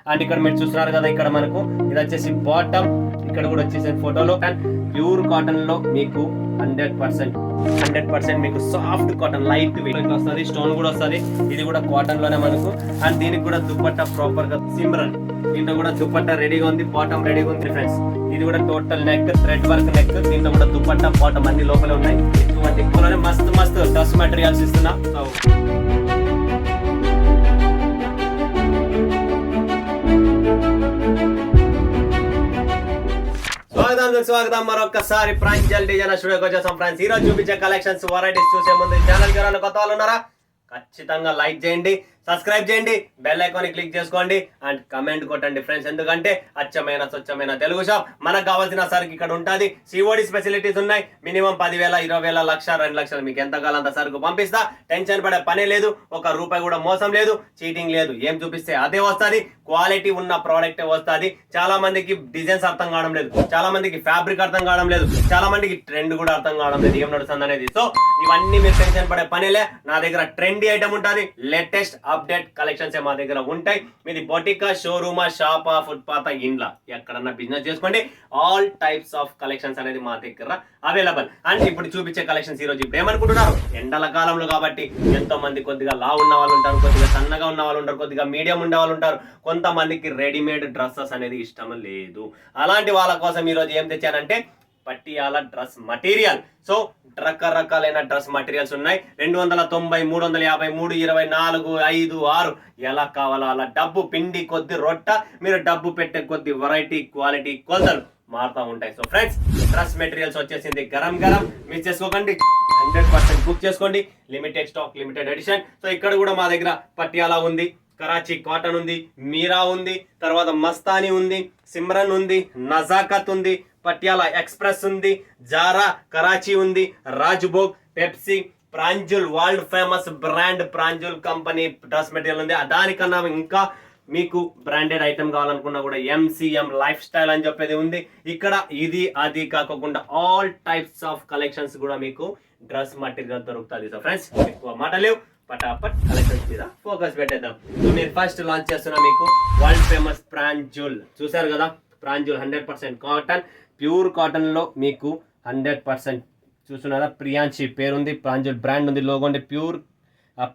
And ఇక్కడ మీరు చూస్తున్నారు కదా, ఇక్కడ మనకు ఇది వచ్చేసి బాటమ్, ఇక్కడ కూడా వచ్చేసి ఫోటోలో అండ్ ప్యూర్ కాటన్ లో మీకు 100% మీకు సాఫ్ట్ కాటన్ లైట్ వెయిట్ వస్తుంది. స్టోన్ కూడా వస్తుంది. ఇది కూడా కాటన్ లోనే మనకు. అండ్ దీనికి కూడా దుపట్టా ప్రాపర్ గా సిమ్రన్, దీంట్లో కూడా దుపట్టా రెడీగా ఉంది, బాటమ్ రెడీగా ఉంది ఫ్రెండ్స్. ఇది కూడా total neck, thread work neck, దీంట్లో కూడా దుపట్టా బాటమ్ అన్ని లోపల ఉన్నాయి. ఇటువంటి మస్తు డ్రెస్ మెటీరియల్స్ ఇస్తున్నా. స్వాగతం మరొకసారి ప్రాంజల్ డిజైన్ స్టూడియోకి వచ్చేసాం ఫ్రెండ్స్. ఈ రోజు చూపించే కలెక్షన్స్ వెరైటీస్ చూసే ముందు ఛానల్ కి కొత్త వాళ్ళు ఉన్నారా, ఖచ్చితంగా లైక్ చేయండి, సబ్స్క్రైబ్ చేయండి, బెల్ ఐకాన్ క్లిక్ చేసుకోండి అండ్ కమెంట్ కొట్టండి ఫ్రెండ్స్. ఎందుకంటే అచ్చమైన స్వచ్ఛమైన తెలుగు షాప్. మనకు కావాల్సిన సరుకు ఇక్కడ ఉంటుంది. సిఓడి ఫెసిలిటీస్ ఉన్నాయి. మినిమం 10,000, 20,000, 1,00,000, 2,00,000 మీకు ఎంత కావాలంత సరుకు పంపిస్తా. టెన్షన్ పడే పనే లేదు. ఒక రూపాయి కూడా మోసం లేదు, చీటింగ్ లేదు. ఏం చూపిస్తే అదే వస్తుంది. క్వాలిటీ ఉన్న ప్రోడక్ట్ వస్తుంది. చాలా మందికి డిజైన్స్ అర్థం కావడం లేదు, చాలా మందికి ఫ్యాబ్రిక్ అర్థం కావడం లేదు, చాలా మందికి ట్రెండ్ కూడా అర్థం కావడం లేదు, ఏం నడుస్తుంది అనేది. సో ఇవన్నీ మీరు టెన్షన్ పడే పనిలే. నా దగ్గర ట్రెండీ ఐటమ్ ఉంటుంది, లేటెస్ట్ అప్డేట్ కలెక్షన్స్ మా దగ్గర ఉంటాయి. మీది బొటికా, షోరూమా, షాపా, ఫుట్పాత్, ఇండ్లా ఎక్కడన్నా బిజినెస్ చేసుకోండి. ఆల్ టైప్స్ ఆఫ్ కలెక్షన్స్ అనేది మా దగ్గర అవైలబుల్. అండ్ ఇప్పుడు చూపించే కలెక్షన్స్ ఈ రోజు ఇప్పుడు ఏమనుకుంటున్నారు, ఎండల కాలంలో కాబట్టి ఎంతో మంది కొద్దిగా లా ఉన్న వాళ్ళు ఉంటారు, కొద్దిగా సన్నగా ఉన్న వాళ్ళు ఉంటారు, కొద్దిగా మీడియం ఉండే వాళ్ళు ఉంటారు. కొంతమందికి రెడీమేడ్ డ్రెస్సెస్ అనేది ఇష్టం లేదు. అలాంటి వాళ్ళ కోసం ఈ రోజు ఏం తెచ్చానంటే పట్టియాల డ్రెస్ మటీరియల్. సో రకరకాలైన డ్రెస్ మటీరియల్స్ ఉన్నాయి. 290, 350, 324, 5, 6 ఎలా కావాలో అలా. డబ్బు పిండి కొద్ది రొట్ట, మీరు డబ్బు పెట్టే కొద్ది వెరైటీ, క్వాలిటీ, కొలతలు మారుతూ ఉంటాయి. సో ఫ్రెండ్స్, డ్రెస్ మెటీరియల్స్ వచ్చేసింది గరం మిస్ చేసుకోకండి. 100% బుక్ చేసుకోండి. Limited stock, limited edition. So ఇక్కడ కూడా మా దగ్గర పట్టియాలా ఉంది, కరాచీ కాటన్ ఉంది, మీరా ఉంది, తర్వాత మస్తానీ ఉంది, సిమ్రన్ ఉంది, నజాకత్ ఉంది, పట్యాలా ఎక్స్ప్రెస్ ఉంది, జారా, కరాచీ ఉంది, Rajbhog, Pepsi, ప్రాంజుల్, world famous brand ప్రాంజుల్ company dress material ఉంది. దానికన్నా ఇంకా మీకు బ్రాండెడ్ ఐటమ్ కావాలనుకున్నా కూడా MCM లైఫ్ స్టైల్ అని చెప్పేది ఉంది. ఇక్కడ ఇది అది కాకుండా ఆల్ టైప్స్ ఆఫ్ కలెక్షన్స్ కూడా మీకు డ్రెస్ మెటీరియల్ దొరుకుతుంది. సో ఫ్రెండ్స్, ఎక్కువ మాటలేవు, పటాపట్ కలెక్షన్స్ మీద ఫోకస్ పెట్టేద్దాం. సో నేను ఫస్ట్ లాంచ్ చేస్తున్నా మీకు వరల్డ్ ఫేమస్ ప్రాంజుల్. చూసారు కదా, ప్రాంజుల్ 100% కాటన్, ప్యూర్ కాటన్ లో మీకు 100% చూస్తున్నారా. ప్రియాంశి పేరుంది, ప్రాంజుల్ బ్రాండ్ ఉంది, లోగో ఉంది.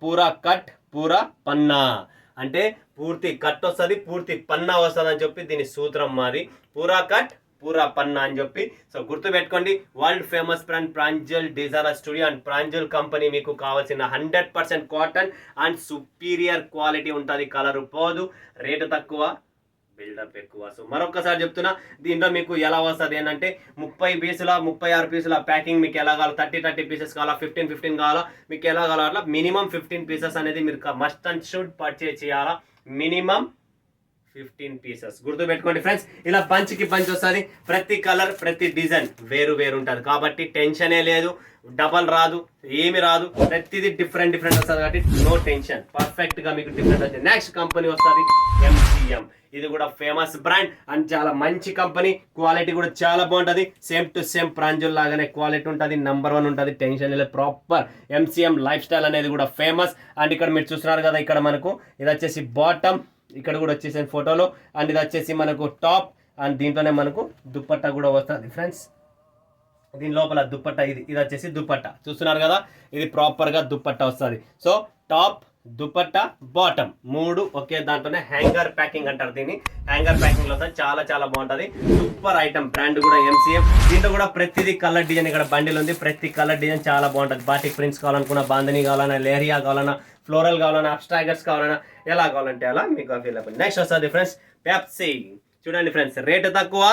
పూరా కట్, పూరా పన్నా అంటే పూర్తి కట్ వస్తుంది, పూర్తి పన్నా వస్తుంది అని చెప్పి దీని సూత్రం మాది. పూరా కట్, పూరా పన్నా అని చెప్పి. సో గుర్తు పెట్టుకోండి, world famous brand ప్రాంజుల్ designer studio and ప్రాంజుల్ company. మీకు కావాల్సిన 100% కాటన్ అండ్ సుపీరియర్ క్వాలిటీ ఉంటుంది. కలర్ పోదు, రేటు తక్కువ, బిల్డప్ ఎక్కువ. సో మరొకసారి చెప్తున్నా, దీంట్లో మీకు ఎలా వస్తుంది ఏంటంటే 30 పీసుల, 36 పీసుల ప్యాకింగ్ మీకు ఎలా కావాలో, 30 పీసెస్ కావాలా, 15 కావాలా, మీకు ఎలా కావాలో అట్లా మినిమం 15 పీసెస్ అనేది మీరు మస్ట్ అండ్ షుడ్ పర్చేజ్ చేయాలా. Minimum 15 pieces. గుర్తు పెట్టుకోండి ఫ్రెండ్స్, ఇలా పంచ్కి పంచ్ వస్తుంది. ప్రతి కలర్, ప్రతి డిజైన్ వేరు ఉంటుంది కాబట్టి టెన్షనే లేదు. డబల్ రాదు, ఏమి రాదు, ప్రతిదీ డిఫరెంట్ వస్తుంది కాబట్టి నో టెన్షన్. పర్ఫెక్ట్ గా మీకు డిఫరెంట్ వస్తుంది. నెక్స్ట్ కంపెనీ వస్తుంది MCM. ఇది కూడా ఫేమస్ బ్రాండ్ అండ్ చాలా మంచి కంపెనీ. క్వాలిటీ కూడా చాలా బాగుంటుంది. సేమ్ టు సేమ్ ప్రాంజుల్ లాగానే క్వాలిటీ ఉంటుంది, నంబర్ 1 ఉంటుంది, టెన్షన్ లేదు. ప్రాపర్ MCM లైఫ్ స్టైల్ అనేది కూడా ఫేమస్. అండ్ ఇక్కడ మీరు చూస్తున్నారు కదా, ఇక్కడ మనకు ఇది వచ్చేసి బాటమ్, ఇక్కడ కూడా వచ్చేసి ఫోటోలో. అండ్ ఇది వచ్చేసి మనకు టాప్. అండ్ దీంట్లోనే మనకు దుప్పట్టా కూడా వస్తుంది ఫ్రెండ్స్. దీని లోపల దుప్పట్టా, ఇది వచ్చేసి దుప్పట్టా చూస్తున్నారు కదా, ఇది ప్రాపర్ గా దుప్పట్టా వస్తుంది. సో టాప్, దుపట్టా, బాటమ్ 3 ఒకే దాంట్లోనే. హ్యాంగర్ ప్యాకింగ్ అంటారు దీన్ని. హ్యాంగర్ ప్యాకింగ్ లో చాలా చాలా బాగుంటది. సూపర్ ఐటమ్, బ్రాండ్ కూడా MCM. దీంట్లో కూడా ప్రతిదీ కలర్ డిజైన్ ఇక్కడ బండిల్ ఉంది. ప్రతి కలర్ డిజైన్ చాలా బాగుంటది. బాటిక్ ప్రింట్స్ కావాలనుకున్నా, బాందని కావాలన్నా, లేరియా కావాలన్నా, ఫ్లోరల్ కావాలన్నా, అబ్స్ట్రాగర్స్ కావాలన్నా, ఎలా కావాలంటే అలా మీకు అవైలబుల్. నెక్స్ట్ వస్తుంది ఫ్రెండ్స్ పెప్సీ. చూడండి ఫ్రెండ్స్, రేటు తక్కువ,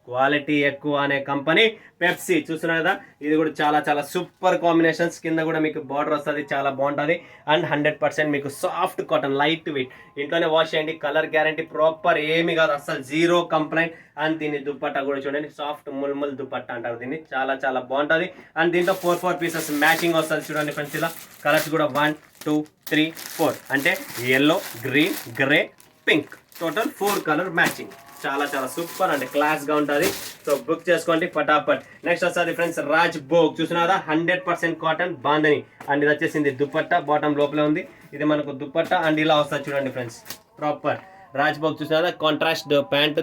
క్వాలిటీ ఎక్కువ అనే కంపెనీ పెప్సీ. చూస్తున్నారు కదా, ఇది కూడా చాలా చాలా సూపర్ కాంబినేషన్స్. కింద కూడా మీకు బార్డర్ వస్తుంది, చాలా బాగుంటుంది. అండ్ 100% మీకు సాఫ్ట్ కాటన్, లైట్ వెయిట్. ఇంట్లోనే వాష్ చేయండి, కలర్ గ్యారంటీ ప్రాపర్, ఏమి కాదు అసలు, జీరో కంప్లైంట్. అండ్ దీని దుపట్టా కూడా చూడండి, సాఫ్ట్ ముల్ముల్ దుపట్టా అంటారు దీన్ని. చాలా చాలా బాగుంటుంది. అండ్ దీంట్లో 4 పీసెస్ మ్యాచింగ్ వస్తుంది. చూడండి ఫ్రెండ్స్, ఇలా కలర్స్ కూడా 1, 2, 3, 4 అంటే yellow, green, grey, pink, total 4 colour matching. చాలా చాలా సూపర్ అండ్ క్లాస్ గా ఉంటుంది. సో బుక్ చేసుకోండి పటాపట్. నెక్స్ట్ వస్తుంది ఫ్రెండ్స్ రాజ్భోగ్. చూసినారా, 100% కాటన్ బాందని. అండ్ ఇది వచ్చేసింది దుపట్టా, బాటమ్ లోపల ఉంది. ఇది మనకు దుపట్టా అండ్ ఇలా వస్తుంది చూడండి ఫ్రెండ్స్, ప్రాపర్ రాజ్బాగ్ చూసినా కాంట్రాస్ట్ ప్యాంట్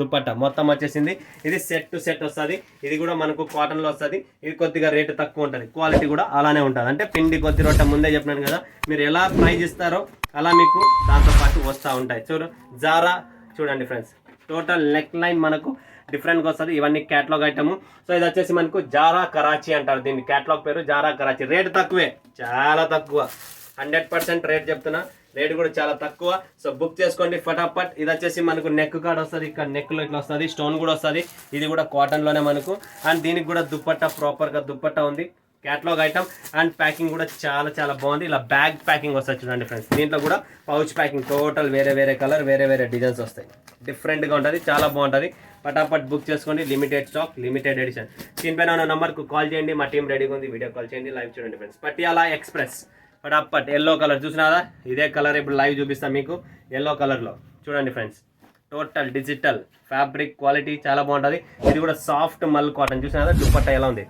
దుప్పట్ట మొత్తం వచ్చేసింది. ఇది సెట్ టు సెట్ వస్తుంది. ఇది కూడా మనకు కాటన్లో వస్తుంది. ఇది కొద్దిగా రేటు తక్కువ ఉంటుంది, క్వాలిటీ కూడా అలానే ఉంటుంది. అంటే పిండి కొద్ది రొట్టె ముందే చెప్పినాను కదా, మీరు ఎలా ప్రైజ్ ఇస్తారో అలా మీకు దాంతోపాటు వస్తూ ఉంటాయి. జారా చూడండి ఫ్రెండ్స్, టోటల్ నెక్ లైన్ మనకు డిఫరెంట్గా వస్తుంది. ఇవన్నీ క్యాటలాగ్ ఐటము. సో ఇది వచ్చేసి మనకు జారా కరాచీ అంటారు, దీన్ని క్యాటలాగ్ పేరు జారా కరాచీ. రేటు తక్కువే, చాలా తక్కువ, 100% రేట్ చెప్తున్నా. రేటు కూడా చాలా తక్కువ. సో బుక్ చేసుకోండి ఫటాఫట్. ఇది వచ్చేసి మనకు నెక్ కార్డ్ వస్తుంది, ఇక్కడ నెక్లో ఇట్లా వస్తుంది, స్టోన్ కూడా వస్తుంది. ఇది కూడా కాటన్లోనే మనకు. అండ్ దీనికి కూడా దుప్పట్టా, ప్రాపర్గా దుప్పట్టా ఉంది. క్యాటలాగ్ ఐటమ్ అండ్ ప్యాకింగ్ కూడా చాలా చాలా బాగుంది. ఇలా బ్యాగ్ ప్యాకింగ్ వస్తుంది చూడండి ఫ్రెండ్స్. దీంట్లో కూడా పౌచ్ ప్యాకింగ్, టోటల్ వేరే వేరే కలర్, వేరే వేరే డిజైన్స్ వస్తాయి. డిఫరెంట్గా ఉంటుంది, చాలా బాగుంటుంది. ఫటాఫట్ బుక్ చేసుకోండి. Limited stock, limited edition. Screen పైన ఉన్న నెంబర్కు కాల్ చేయండి, మా టీం రెడీగా ఉంది. వీడియో కాల్ చేయండి, లైవ్ చూడండి ఫ్రెండ్స్. పటియాలా ఎక్స్ప్రెస్ ఫటాఫట్. ఎల్లో కలర్ చూసినారా, ఇదే కలర్ ఇప్పుడు లైవ్ చూపిస్తాను మీకు. ఎల్లో కలర్లో చూడండి friends, total digital fabric quality చాలా బాగుంటుంది. ఇది కూడా సాఫ్ట్ మల్ కాటన్ చూసినారా, దుప్పట్టా ఎలా ఉంది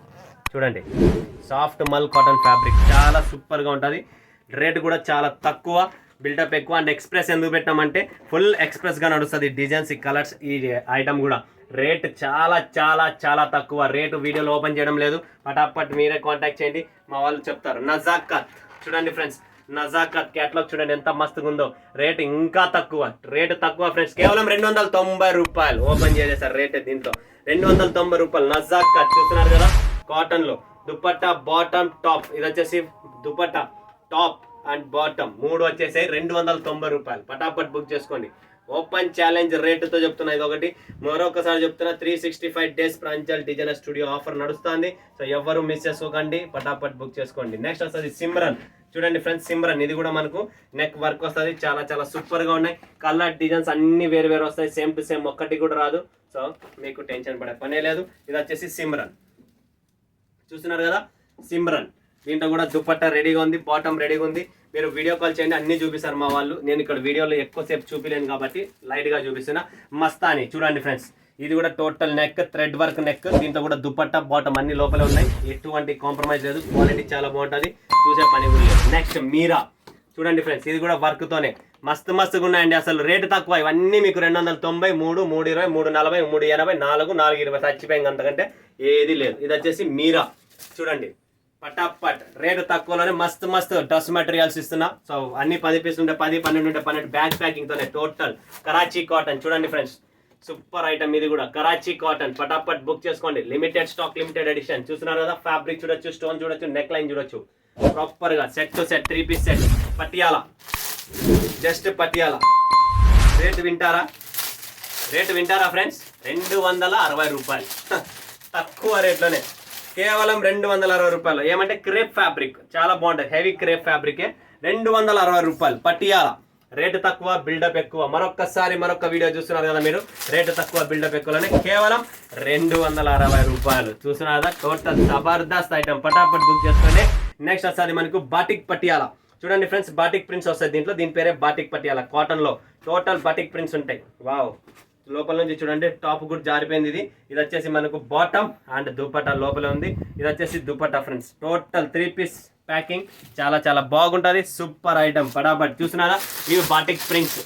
చూడండి. సాఫ్ట్ మల్ కాటన్ ఫ్యాబ్రిక్ చాలా సూపర్గా ఉంటుంది. రేట్ కూడా చాలా తక్కువ, బిల్డప్ ఎక్కువ. అండ్ ఎక్స్ప్రెస్ ఎందుకు పెట్టామంటే ఫుల్ ఎక్స్ప్రెస్గా నడుస్తుంది. డిజైన్స్, ఈ కలర్స్, ఈ ఐటమ్ కూడా రేట్ చాలా చాలా చాలా తక్కువ. రేటు వీడియోలో ఓపెన్ చేయడం లేదు, ఫటాఫట్ మీరే కాంటాక్ట్ చేయండి, మా వాళ్ళు చెప్తారు. నజాకత్ చూడండి ఫ్రెండ్స్, నజాకత్ క్యాటలాగ్ చూడండి ఎంత మస్తుగా ఉందో. రేట్ ఇంకా తక్కువ, రేటు తక్కువ ఫ్రెండ్స్. కేవలం 290 రూపాయలు ఓపెన్ చేసేసారు రేట్. దీంట్లో 290 రూపాయలు. నజాకత్ చూస్తున్నారు కదా, కాటన్లో దుపట్టా, బాటమ్, టాప్. ఇది వచ్చేసి దుపట్టా, టాప్ అండ్ బాటమ్ మూడు వచ్చేసాయి 290 రూపాయలు. ఫటాఫట్ బుక్ చేసుకోండి. ఓపెన్ ఛాలెంజ్ రేటుతో చెప్తున్నా. ఇది ఒకటి మరొకసారి చెప్తున్నా, 365 days Pranjal designer studio offer నడుస్తుంది. సో ఎవరు మిస్ చేసుకోకండి, ఫటాఫట్ బుక్ చేసుకోండి. నెక్స్ట్ వస్తుంది సిమ్రన్ చూడండి ఫ్రెండ్స్. సిమ్రన్ ఇది కూడా మనకు నెక్ వర్క్ వస్తుంది, చాలా చాలా సూపర్గా ఉన్నాయి. కలర్ డిజైన్స్ అన్ని వేరు వేరు వస్తాయి, సేమ్ టు సేమ్ ఒక్కటి కూడా రాదు. సో మీకు టెన్షన్ పడే పనే లేదు. ఇది వచ్చేసి సిమ్రన్ చూస్తున్నారు కదా, సిమ్రన్. దీంట్లో కూడా దుపట్టా రెడీగా ఉంది, బాటమ్ రెడీగా ఉంది. మీరు వీడియో కాల్ చేయండి, అన్ని చూపిస్తారు మా వాళ్ళు. నేను ఇక్కడ వీడియోలో ఎక్కువసేపు చూపిలేను కాబట్టి లైట్గా చూపిస్తున్నా. మస్తాని చూడండి ఫ్రెండ్స్, ఇది కూడా total neck, thread work neck. దీంట్లో కూడా దుపట్టా, బాటమ్ అన్ని లోపలే ఉన్నాయి, ఎటువంటి కాంప్రమైజ్ లేదు. క్వాలిటీ చాలా బాగుంటుంది, చూసే పని కూడా లేదు. నెక్స్ట్ మీరా చూడండి ఫ్రెండ్స్, ఇది కూడా వర్క్తోనే మస్తు మస్తుగా ఉన్నాయండి. అసలు రేటు తక్కువ. ఇవన్నీ మీకు 290, 3, 320, 340, 380, 4, 420 చచ్చిపోయింది, అంతకంటే ఏది లేదు. ఇది వచ్చేసి మీరా చూడండి, పటాపట్. రేటు తక్కువలోనే మస్తు మస్తు డ్రెస్ మెటీరియల్స్ ఇస్తున్నా. సో అన్ని 10 పీసులు ఉంటే 10, 12 ఉంటే 12. బ్యాగ్ ప్యాకింగ్ తోనే టోటల్ కరాచీ కాటన్ చూడండి ఫ్రెండ్స్, సూపర్ ఐటమ్. ఇది కూడా కరాచీ కాటన్. ఫటాఫట్ బుక్ చేసుకోండి. Limited stock, limited edition. చూస్తున్నారు కదా, ఫ్యాబ్రిక్ చూడొచ్చు, స్టోన్ చూడొచ్చు, నెక్ లైన్ చూడొచ్చు. ప్రాపర్ గా set to set 3 piece set. Patiala, just Patiala. Rate వింటారా ఫ్రెండ్స్, 260 రూపాయలు. తక్కువ రేట్లోనే, కేవలం 260 రూపాయలు. ఏమంటే క్రేప్ ఫ్యాబ్రిక్ చాలా బాగుంటుంది, హెవీ క్రేప్ ఫ్యాబ్రికే. 260 రూపాయలు పటియాలా. రేటు తక్కువ, బిల్డప్ ఎక్కువ. మరొక వీడియో చూస్తున్నారు కదా మీరు, రేటు తక్కువ, బిల్డప్ ఎక్కువలోనే కేవలం 260 రూపాయలు. చూస్తున్నారు కదా, టోటల్ జబర్దస్త్ ఐటమ్. ఫటాఫట్ బుక్ చేసుకోండి. నెక్స్ట్ వస్తుంది మనకు బాటిక్ పటియాలా చూడండి ఫ్రెండ్స్. బాటిక్ ప్రింట్స్ వస్తాయి దీంట్లో, దీని పేరే బాటిక్ పటియాలా. కాటన్ లో టోటల్ బాటిక్ ప్రింట్స్ ఉంటాయి. వావ్, లోపల నుంచి చూడండి, టాప్ కూడా జారిపోయింది. ఇది వచ్చేసి మనకు బాటమ్ అండ్ దుపట్టా లోపల ఉంది. ఇది వచ్చేసి dupatta friends. Total 3 piece packing, చాలా చాలా బాగుంటుంది. Super item. ఫటాఫట్ చూస్తున్నారా, ఇవి batik prints.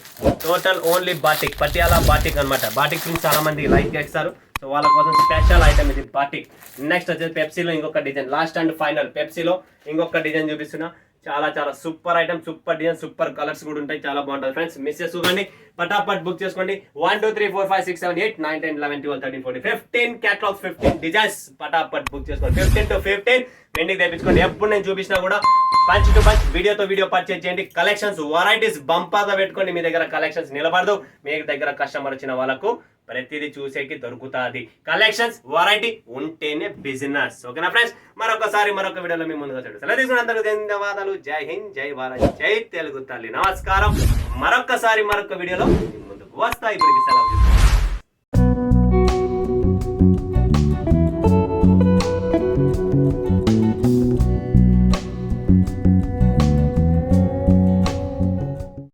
Total only batik, Patiala batik అనమాట. బాటిక్ ప్రింట్స్ చాలా మంది లైక్ చేస్తారు, సో వాళ్ళ కోసం స్పెషల్ ఐటమ్ ఇది బాటిక్. నెక్స్ట్ వచ్చేసి పెప్సీలో ఇంకొక డిజైన్, లాస్ట్ అండ్ ఫైనల్. పెప్సీలో ఇంకొక డిజైన్ చూపిస్తున్నా. చాలా చాలా super item, super design, super colours కూడా ఉంటాయి, చాలా బాగుంటుంది ఫ్రెండ్స్. మిస్ చేసుకోండి, ఫటాఫట్ బుక్ చేసుకోండి. 1 2 3 4 5 6 7 8 9 10 11 12 13 14 15 క్యాటలాగ్స్, 15 డిజైన్స్. ఫటాఫట్ బుక్ చేసుకోండి. 15 to 15 పెండింగ్ తెప్పించుకోండి. ఎప్పుడు నేను చూపించినా కూడా పంచ్ టు పంచ్, వీడియోతో వీడియో పర్చేజ్ చేయండి. కలెక్షన్స్, వెరైటీస్ బంపాగా పెట్టుకోండి. మీ దగ్గర కలెక్షన్స్ నిలబడదు, మీ దగ్గర కస్టమర్ వచ్చిన వాళ్ళకు ప్రతిదీ చూసేకి దొరుకుతుంది. కలెక్షన్స్, వెరైటీ ఉంటేనే బిజినెస్. ఓకేనా ఫ్రెండ్స్, మరొక వీడియోలో మీ ముందుగా చూడండి. సెలవు తీసుకున్నందుకు ధన్యవాదాలు. జై హింద్, జై భారత్, జై తెలుగు తల్లి. నమస్కారం. మరొక వీడియోలో మీ ముందుకు వస్తా. ఇప్పటికి సెలవు.